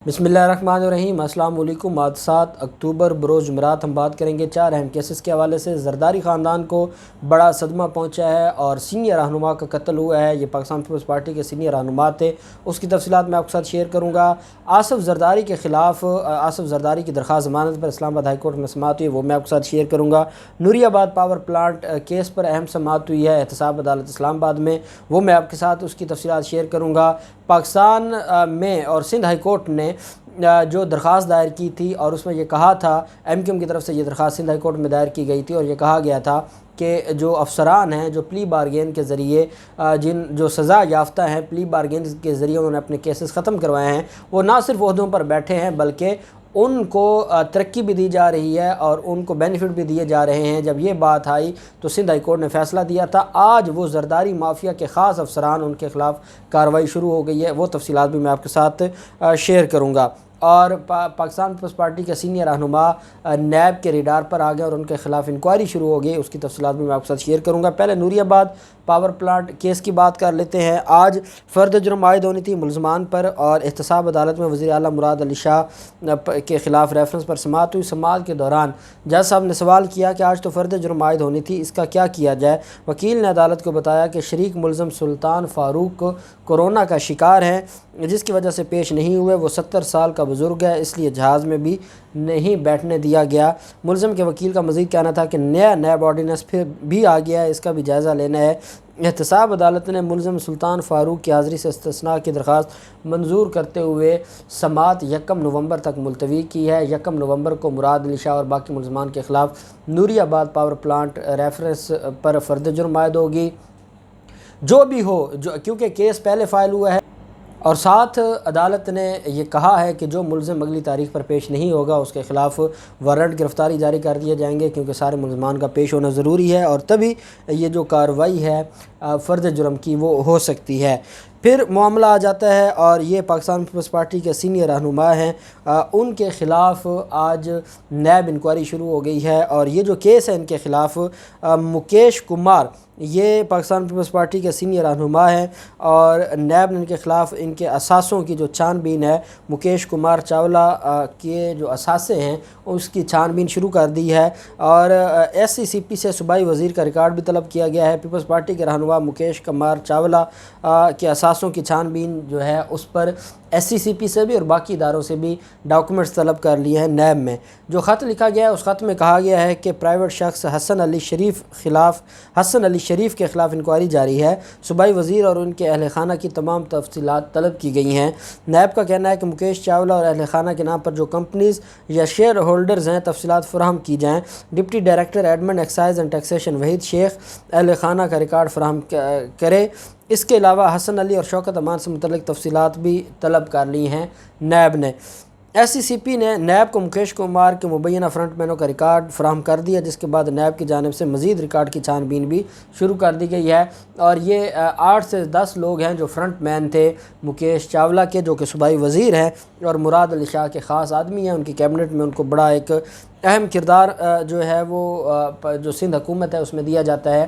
بسم اللہ الرحمن الرحیم۔ السلام علیکم۔ آج 7 اکتوبر بروز جمعرات ہم بات کریں گے 4 اہم کیسز کے حوالے سے۔ زرداری خاندان کو بڑا صدمہ پہنچا ہے اور سینئر رہنما کا قتل ہوا ہے۔ یہ پاکستان پیپلز پارٹی کے سینئر رہنما تھے، اس کی تفصیلات میں آپ کے ساتھ شیئر کروں گا۔ آصف زرداری کے خلاف آصف زرداری کی درخواست ضمانت پر اسلام آباد ہائی کورٹ میں سماعت ہوئی، وہ میں آپ کے ساتھ شیئر کروں گا۔ نوری آباد پاور پلانٹ کیس پر اہم سماعت ہوئی ہے احتساب عدالت اسلام آباد میں، وہ میں آپ کے ساتھ اس کی تفصیلات شیئر کروں گا۔ پاکستان میں اور سندھ ہائی کورٹ نے جو درخواست دائر کی تھی اور اس میں یہ کہا تھا، ایم کیو ایم کی طرف سے یہ درخواست سندھ ہائی کورٹ میں دائر کی گئی تھی اور یہ کہا گیا تھا کہ جو افسران ہیں جو پلی بارگین کے ذریعے جو سزا یافتہ ہیں، پلی بارگین کے ذریعے انہوں نے اپنے کیسز ختم کروائے ہیں، وہ نہ صرف عہدوں پر بیٹھے ہیں بلکہ ان کو ترقی بھی دی جا رہی ہے اور ان کو بینیفٹ بھی دیے جا رہے ہیں۔ جب یہ بات آئی تو سندھ ہائی کورٹ نے فیصلہ دیا تھا۔ آج وہ زرداری مافیا کے خاص افسران، ان کے خلاف کارروائی شروع ہو گئی ہے، وہ تفصیلات بھی میں آپ کے ساتھ شیئر کروں گا۔ اور پاکستان پیپلز پارٹی کے سینئر رہنما نیب کے ریڈار پر آ گئے اور ان کے خلاف انکوائری شروع ہو گئی، اس کی تفصیلات بھی میں آپ کے ساتھ شیئر کروں گا۔ پہلے نوری آباد پاور پلانٹ کیس کی بات کر لیتے ہیں۔ آج فرد جرم عائد ہونی تھی ملزمان پر اور احتساب عدالت میں وزیر اعلیٰ مراد علی شاہ کے خلاف ریفرنس پر سماعت ہوئی۔ سماعت کے دوران جج صاحب نے سوال کیا کہ آج تو فرد جرم عائد ہونی تھی، اس کا کیا کیا جائے؟ وکیل نے عدالت کو بتایا کہ شریک ملزم سلطان فاروق کورونا کا شکار ہیں، جس کی وجہ سے پیش نہیں ہوئے۔ وہ 70 سال کا بزرگ ہے، اس لیے جہاز میں بھی نہیں بیٹھنے دیا گیا۔ ملزم کے وکیل کا مزید کہنا تھا کہ نیا نیب آرڈیننس پھر بھی آ گیا ہے، اس کا بھی جائزہ لینا ہے۔ احتساب عدالت نے ملزم سلطان فاروق کی حاضری سے استثناء کی درخواست منظور کرتے ہوئے سماعت 1 نومبر تک ملتوی کی ہے۔ 1 نومبر کو مراد علی شاہ اور باقی ملزمان کے خلاف نوری آباد پاور پلانٹ ریفرنس پر فرد جرم عائد ہوگی۔ جو بھی ہو، کیونکہ کیس پہلے فائل ہوا ہے اور ساتھ عدالت نے یہ کہا ہے کہ جو ملزم اگلی تاریخ پر پیش نہیں ہوگا اس کے خلاف وارنٹ گرفتاری جاری کر دیے جائیں گے، کیونکہ سارے ملزمان کا پیش ہونا ضروری ہے اور تبھی یہ جو کارروائی ہے فرد جرم کی وہ ہو سکتی ہے۔ پھر معاملہ آ جاتا ہے اور یہ پاکستان پیپلز پارٹی کے سینئر رہنما ہیں، ان کے خلاف آج نیب انکوائری شروع ہو گئی ہے اور یہ جو کیس ہے ان کے خلاف مکیش کمار، یہ پاکستان پیپلز پارٹی کے سینئر رہنما ہیں اور نیب نے ان کے خلاف ان کے اثاثوں کی جو چھان بین ہے، مکیش کمار چاولہ کے جو اثاثے ہیں اس کی چھان بین شروع کر دی ہے اور ایس سی سی پی سے صوبائی وزیر کا ریکارڈ بھی طلب کیا گیا ہے۔ پیپلز پارٹی کے رہنما مکیش کمار چاولہ کے اثاثوں کی چھان بین جو ہے اس پر ایس سی سی پی سے بھی اور باقی اداروں سے بھی ڈاکومنٹس طلب کر لیے ہیں نیب میں۔ جو خط لکھا گیا ہے اس خط میں کہا گیا ہے کہ پرائیویٹ شخص حسن علی شریف کے خلاف انکوائری جاری ہے۔ صوبائی وزیر اور ان کے اہل خانہ کی تمام تفصیلات طلب کی گئی ہیں۔ نیب کا کہنا ہے کہ مکیش چاولہ اور اہل خانہ کے نام پر جو کمپنیز یا شیئر ہولڈرز ہیں تفصیلات فراہم کی جائیں۔ Deputy director admin excise and taxation Waheed Sheikh اہل خانہ کا ریکارڈ فراہم کرے۔ اس کے علاوہ حسن علی اور شوکت امان سے متعلق تفصیلات بھی طلب کر لی ہیں نیب نے۔ ایس سی سی پی نے نیب کو مکیش کمار کے مبینہ فرنٹ مینوں کا ریکارڈ فراہم کر دیا، جس کے بعد نیب کی جانب سے مزید ریکارڈ کی چھان بین بھی شروع کر دی گئی ہے اور یہ 8 سے 10 لوگ ہیں جو فرنٹ مین تھے مکیش چاولہ کے، جو کہ صوبائی وزیر ہیں اور مراد علی شاہ کے خاص آدمی ہیں۔ ان کی کیبنٹ میں ان کو بڑا ایک اہم کردار جو ہے وہ جو سندھ حکومت ہے اس میں دیا جاتا ہے۔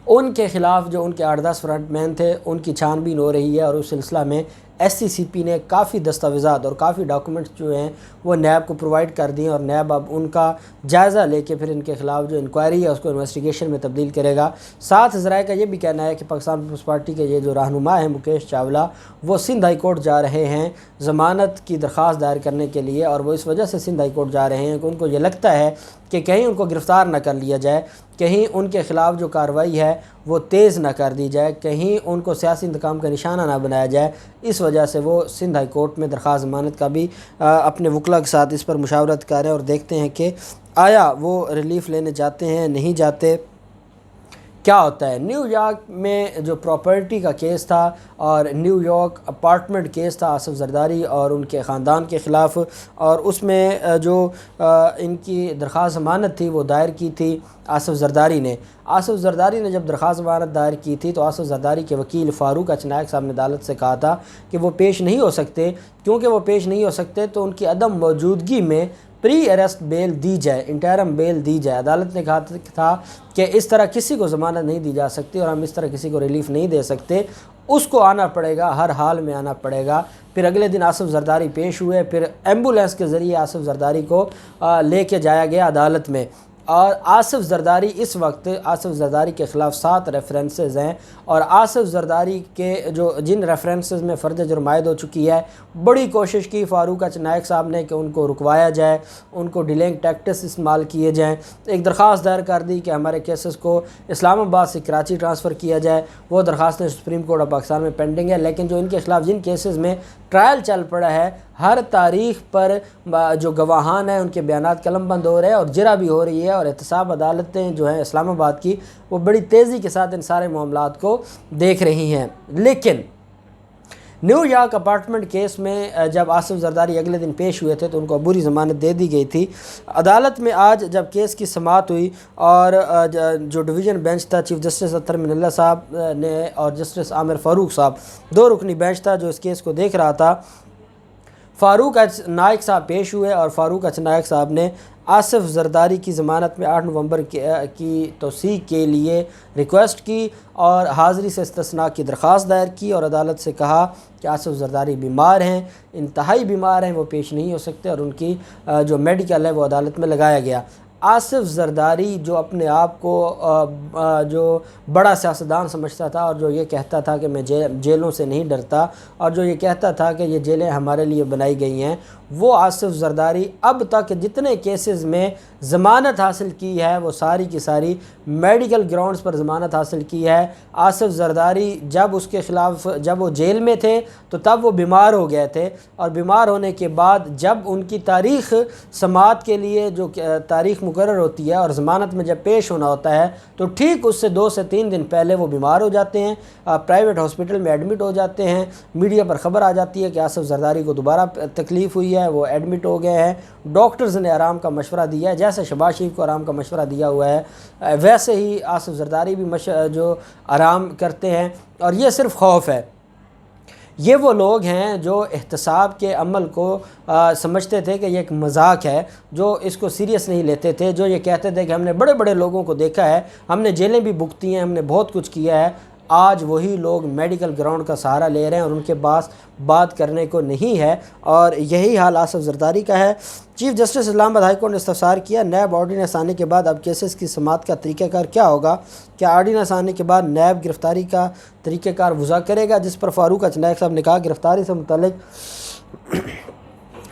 ان کے خلاف جو ان کے 8-10 فرنٹ مین تھے ان کی چھان بین ہو رہی ہے اور اس سلسلہ میں ایس سی سی پی نے کافی دستاویزات اور کافی ڈاکومنٹس جو ہیں وہ نیب کو پرووائڈ کر دیے اور نیب اب ان کا جائزہ لے کے پھر ان کے خلاف جو انکوائری ہے اس کو انویسٹیگیشن میں تبدیل کرے گا۔ ساتھ ذرائع کا یہ بھی کہنا ہے کہ پاکستان پیپلز پارٹی کے یہ جو رہنما ہیں مکیش چاولہ، وہ سندھ ہائی کورٹ جا رہے ہیں ضمانت کی درخواست دائر کرنے کے لیے اور وہ اس وجہ سے سندھ ہائی کورٹ جا رہے ہیں کہ ان کو یہ لگتا ہے کہ کہیں ان کو گرفتار نہ کر لیا جائے، کہیں ان کے خلاف جو کارروائی ہے وہ تیز نہ کر دی جائے، کہیں ان کو سیاسی انتقام کا نشانہ نہ بنایا جائے۔ اس وجہ سے وہ سندھ ہائی کورٹ میں درخواست ضمانت کا بھی اپنے وکلاء کے ساتھ اس پر مشاورت کر رہے ہیں اور دیکھتے ہیں کہ آیا وہ ریلیف لینے جاتے ہیں نہیں جاتے، کیا ہوتا ہے۔ نیو یارک میں جو پراپرٹی کا کیس تھا اور نیو یارک اپارٹمنٹ کیس تھا آصف زرداری اور ان کے خاندان کے خلاف، اور اس میں جو ان کی درخواست ضمانت تھی وہ دائر کی تھی آصف زرداری نے۔ آصف زرداری نے جب درخواست ضمانت دائر کی تھی تو آصف زرداری کے وکیل فاروق اچنائک صاحب نے عدالت سے کہا تھا کہ وہ پیش نہیں ہو سکتے، کیونکہ وہ پیش نہیں ہو سکتے تو ان کی عدم موجودگی میں پری اریسٹ بیل دی جائے، انٹرم بیل دی جائے۔ عدالت نے کہا تھا کہ اس طرح کسی کو ضمانت نہیں دی جا سکتی اور ہم اس طرح کسی کو ریلیف نہیں دے سکتے۔ اس کو آنا پڑے گا، ہر حال میں آنا پڑے گا۔ پھر اگلے دن آصف زرداری پیش ہوئے، پھر ایمبولینس کے ذریعے آصف زرداری کو لے کے جایا گیا عدالت میں، اور آصف زرداری اس وقت آصف زرداری کے خلاف 7 ریفرنسز ہیں، اور آصف زرداری کے جن ریفرنسز میں فرد جرم عائد ہو چکی ہے، بڑی کوشش کی فاروق ایچ نائک صاحب نے کہ ان کو رکوایا جائے، ان کو ڈیلنگ ٹیکٹس استعمال کیے جائیں، ایک درخواست دائر کر دی کہ ہمارے کیسز کو اسلام آباد سے کراچی ٹرانسفر کیا جائے۔ وہ درخواستیں سپریم کورٹ آف پاکستان میں پینڈنگ ہے، لیکن جو ان کے خلاف جن کیسز میں ٹرائل چل پڑا ہے، ہر تاریخ پر جو گواہان ہیں ان کے بیانات قلم بند ہو رہے ہیں اور جرا بھی ہو رہی ہے، اور احتساب عدالتیں جو ہیں اسلام آباد کی وہ بڑی تیزی کے ساتھ ان سارے معاملات کو دیکھ رہی ہیں۔ لیکن نیو یارک اپارٹمنٹ کیس میں جب آصف زرداری اگلے دن پیش ہوئے تھے تو ان کو عبوری ضمانت دے دی گئی تھی۔ عدالت میں آج جب کیس کی سماعت ہوئی اور جو ڈویژن بینچ تھا، چیف جسٹس اطہر من اللہ صاحب نے اور جسٹس عامر فاروق صاحب، 2 رکنی بینچ تھا جو اس کیس کو دیکھ رہا تھا، فاروق ایچ نائک صاحب پیش ہوئے اور فاروق ایچ نائک صاحب نے آصف زرداری کی ضمانت میں 8 نومبر کی توثیق کے لیے ریکویسٹ کی اور حاضری سے استثناء کی درخواست دائر کی، اور عدالت سے کہا کہ آصف زرداری بیمار ہیں، انتہائی بیمار ہیں، وہ پیش نہیں ہو سکتے، اور ان کی جو میڈیکل ہے وہ عدالت میں لگایا گیا۔ آصف زرداری جو اپنے آپ کو جو بڑا سیاستدان سمجھتا تھا اور جو یہ کہتا تھا کہ میں جیلوں سے نہیں ڈرتا، اور جو یہ کہتا تھا کہ یہ جیلیں ہمارے لیے بنائی گئی ہیں، وہ آصف زرداری اب تک جتنے کیسز میں ضمانت حاصل کی ہے وہ ساری کی ساری میڈیکل گراؤنڈز پر ضمانت حاصل کی ہے۔ آصف زرداری جب اس کے خلاف جب وہ جیل میں تھے تو تب وہ بیمار ہو گئے تھے، اور بیمار ہونے کے بعد جب ان کی تاریخ سماعت کے لیے جو تاریخ مقرر ہوتی ہے اور ضمانت میں جب پیش ہونا ہوتا ہے تو ٹھیک اس سے 2 سے 3 دن پہلے وہ بیمار ہو جاتے ہیں، پرائیویٹ ہاسپٹل میں ایڈمٹ ہو جاتے ہیں، میڈیا پر خبر آ جاتی ہے کہ آصف زرداری کو دوبارہ تکلیف ہوئی ہے، وہ ایڈمٹ ہو گئے ہیں، ڈاکٹرز نے آرام کا مشورہ دیا ہے، جیسے شہباز شریف کو آرام کا مشورہ دیا ہوا ہے ویسے ہی آصف زرداری بھی جو آرام کرتے ہیں، اور یہ صرف خوف ہے۔ یہ وہ لوگ ہیں جو احتساب کے عمل کو سمجھتے تھے کہ یہ ایک مذاق ہے، جو اس کو سیریس نہیں لیتے تھے، جو یہ کہتے تھے کہ ہم نے بڑے بڑے لوگوں کو دیکھا ہے، ہم نے جیلیں بھی بھگتی ہیں، ہم نے بہت کچھ کیا ہے۔ آج وہی لوگ میڈیکل گراؤنڈ کا سہارا لے رہے ہیں اور ان کے پاس بات کرنے کو نہیں ہے، اور یہی حال آصف زرداری کا ہے۔ چیف جسٹس اسلام آباد ہائی کورٹ نے استفسار کیا، نیب آرڈیننس آنے کے بعد اب کیسز کی سماعت کا طریقہ کار کیا ہوگا؟ کیا آرڈیننس آنے کے بعد نیب گرفتاری کا طریقہ کار وضع کرے گا؟ جس پر فاروق ایچ نائک صاحب نے کہا گرفتاری سے متعلق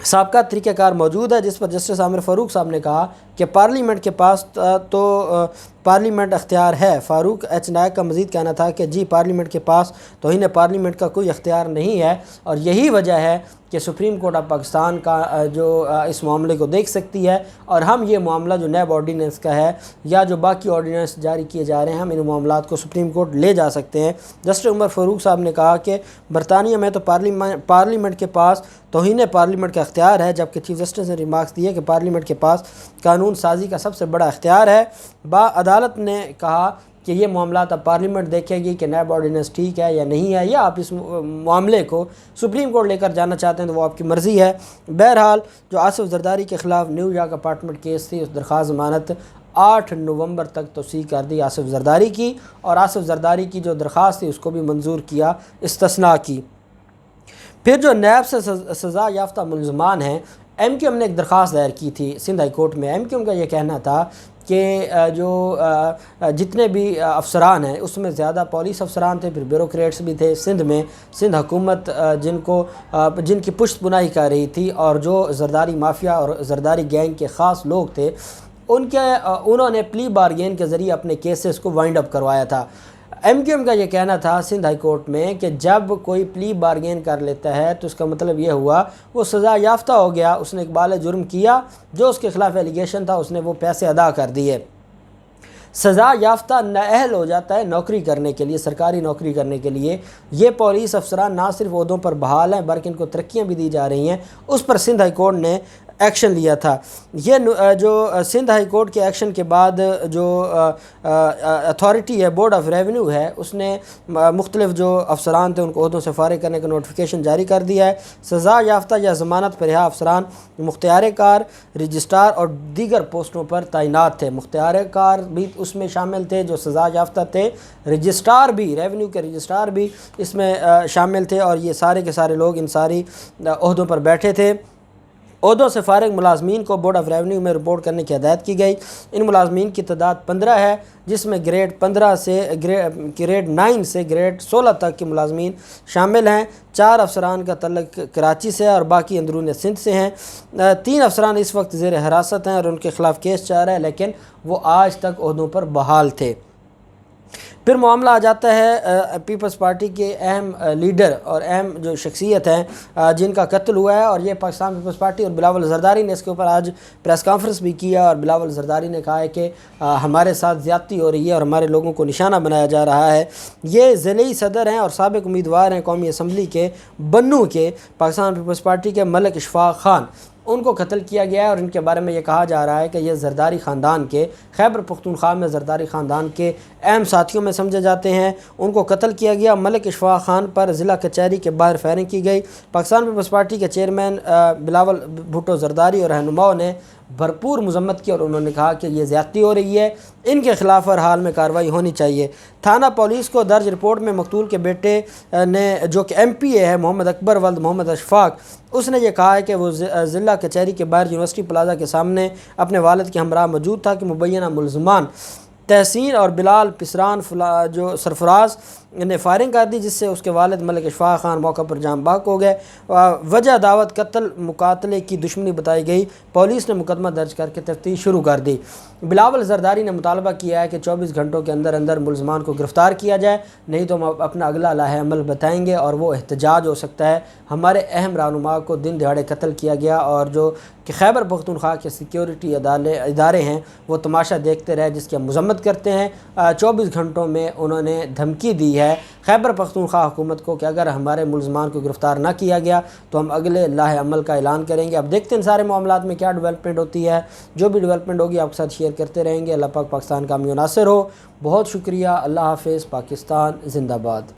سابقہ طریقہ کار موجود ہے، جس پر جسٹس عامر فاروق صاحب نے کہا کہ پارلیمنٹ کے پاس تو پارلیمنٹ اختیار ہے۔ فاروق ایچ نائک کا مزید کہنا تھا کہ جی پارلیمنٹ کے پاس توہین پارلیمنٹ کا کوئی اختیار نہیں ہے، اور یہی وجہ ہے کہ سپریم کورٹ آف پاکستان کا جو اس معاملے کو دیکھ سکتی ہے، اور ہم یہ معاملہ جو نیب آرڈیننس کا ہے یا جو باقی آرڈیننس جاری کیے جا رہے ہیں، ہم ان معاملات کو سپریم کورٹ لے جا سکتے ہیں۔ جسٹس عمر فاروق صاحب نے کہا کہ برطانیہ میں تو پارلیمنٹ کے پاس توہین پارلیمنٹ کا اختیار ہے، جبکہ چیف جسٹس نے ریمارکس دیے کہ پارلیمنٹ کے پاس قانون سازی کا سب سے بڑا اختیار ہے۔ عدالت نے کہا کہ یہ معاملات اب پارلیمنٹ دیکھے گی کہ نیب آرڈیننس ٹھیک ہے یا نہیں ہے، یا آپ اس معاملے کو سپریم کورٹ لے کر جانا چاہتے ہیں تو وہ آپ کی مرضی ہے۔ بہرحال جو آصف زرداری کے خلاف نیو یارک اپارٹمنٹ کیس تھی، اس درخواست ضمانت 8 نومبر تک توسیع کر دی آصف زرداری کی، اور آصف زرداری کی جو درخواست تھی اس کو بھی منظور کیا، استثناء کی۔ پھر جو نیب سے سزا یافتہ ملزمان ہیں، ایم کیو ایم نے ایک درخواست دائر کی تھی سندھ ہائی کورٹ میں۔ ایم کیو ایم کا یہ کہنا تھا کہ جو جتنے بھی افسران ہیں اس میں زیادہ پولیس افسران تھے، پھر بیوروکریٹس بھی تھے سندھ میں، سندھ حکومت جن کی پشت پناہی کر رہی تھی، اور جو زرداری مافیا اور زرداری گینگ کے خاص لوگ تھے، انہوں نے پلی بارگین کے ذریعے اپنے کیسز کو وائنڈ اپ کروایا تھا۔ ایم کیو ایم کا یہ کہنا تھا سندھ ہائی کورٹ میں کہ جب کوئی پلی بارگین کر لیتا ہے تو اس کا مطلب یہ ہوا وہ سزا یافتہ ہو گیا، اس نے اقبال جرم کیا، جو اس کے خلاف ایلیگیشن تھا اس نے وہ پیسے ادا کر دیے۔ سزا یافتہ نااہل ہو جاتا ہے نوکری کرنے کے لیے، سرکاری نوکری کرنے کے لیے۔ یہ پولیس افسران نہ صرف عہدوں پر بحال ہیں بلکہ ان کو ترقیاں بھی دی جا رہی ہیں۔ اس پر سندھ ہائی کورٹ نے ایکشن لیا تھا۔ یہ جو سندھ ہائی کورٹ کے ایکشن کے بعد جو اتھارٹی ہے بورڈ آف ریونیو ہے اس نے مختلف جو افسران تھے ان کو عہدوں سے فارغ کرنے کا نوٹیفیکیشن جاری کر دیا ہے۔ سزا یافتہ یا ضمانت پر رہا افسران مختار کار، رجسٹرار اور دیگر پوسٹوں پر تعینات تھے۔ مختار کار بھی اس میں شامل تھے جو سزا یافتہ تھے، رجسٹرار بھی، ریونیو کے رجسٹرار بھی اس میں شامل تھے، اور یہ سارے کے سارے لوگ ان ساری عہدوں پر بیٹھے تھے۔ عہدوں سے فارغ ملازمین کو بورڈ آف ریونیو میں رپورٹ کرنے کی ہدایت کی گئی۔ ان ملازمین کی تعداد 15 ہے، جس میں گریڈ 9 سے گریڈ 16 تک کے ملازمین شامل ہیں۔ 4 افسران کا تعلق کراچی سے اور باقی اندرون سندھ سے ہیں۔ 3 افسران اس وقت زیر حراست ہیں اور ان کے خلاف کیس چل رہا ہے، لیکن وہ آج تک عہدوں پر بحال تھے۔ پھر معاملہ آ جاتا ہے پیپلز پارٹی کے اہم لیڈر اور اہم جو شخصیت ہیں جن کا قتل ہوا ہے، اور یہ پاکستان پیپلز پارٹی اور بلاول زرداری نے اس کے اوپر آج پریس کانفرنس بھی کیا، اور بلاول زرداری نے کہا ہے کہ ہمارے ساتھ زیادتی ہو رہی ہے اور ہمارے لوگوں کو نشانہ بنایا جا رہا ہے۔ یہ ضلعی صدر ہیں اور سابق امیدوار ہیں قومی اسمبلی کے بنوں کے، پاکستان پیپلز پارٹی کے ملک اشفاق خان، ان کو قتل کیا گیا ہے، اور ان کے بارے میں یہ کہا جا رہا ہے کہ یہ زرداری خاندان کے، خیبر پختونخوا میں زرداری خاندان کے اہم ساتھیوں میں سمجھے جاتے ہیں۔ ان کو قتل کیا گیا۔ ملک اشفاق خان پر ضلع کچہری کے باہر فائرنگ کی گئی۔ پاکستان پیپلز پارٹی کے چیئرمین بلاول بھٹو زرداری اور رہنماؤں نے بھرپور مذمت کی، اور انہوں نے کہا کہ یہ زیادتی ہو رہی ہے، ان کے خلاف ہر حال میں کارروائی ہونی چاہیے۔ تھانہ پولیس کو درج رپورٹ میں مقتول کے بیٹے نے، جو کہ ایم پی اے ہے، محمد اکبر ولد محمد اشفاق، اس نے یہ کہا ہے کہ وہ ضلع کچہری کے باہر یونیورسٹی پلازا کے سامنے اپنے والد کے ہمراہ موجود تھا کہ مبینہ ملزمان تحسین اور بلال پسران جو سرفراز نے فائرنگ کر دی، جس سے اس کے والد ملک اشفاق خان موقع پر جاں بحق ہو گئے۔ وجہ دعوت قتل مقاتلے کی دشمنی بتائی گئی۔ پولیس نے مقدمہ درج کر کے تفتیش شروع کر دی۔ بلاول زرداری نے مطالبہ کیا ہے کہ 24 گھنٹوں کے اندر اندر ملزمان کو گرفتار کیا جائے، نہیں تو ہم اپنا اگلا لاہ عمل بتائیں گے اور وہ احتجاج ہو سکتا ہے۔ ہمارے اہم رہنما کو دن دہاڑے قتل کیا گیا، اور جو کہ خیبر پختونخوا کے سیکیورٹی ادارے ہیں وہ تماشا دیکھتے رہے، جس کی ہم مذمت کرتے ہیں۔ 24 گھنٹوں میں انہوں نے دھمکی دی ہے خیبر پختونخوا حکومت کو کہ اگر ہمارے ملزمان کو گرفتار نہ کیا گیا تو ہم اگلے لاہ عمل کا اعلان کریں گے۔ اب دیکھتے ہیں سارے معاملات میں کیا ڈیولپمنٹ ہوتی ہے۔ جو بھی ڈیولپمنٹ ہوگی آپ کے ساتھ شیئر کرتے رہیں گے۔ اللہ پاک پاکستان کا حامی و ناصر ہو۔ بہت شکریہ۔ اللہ حافظ۔ پاکستان زندہ باد۔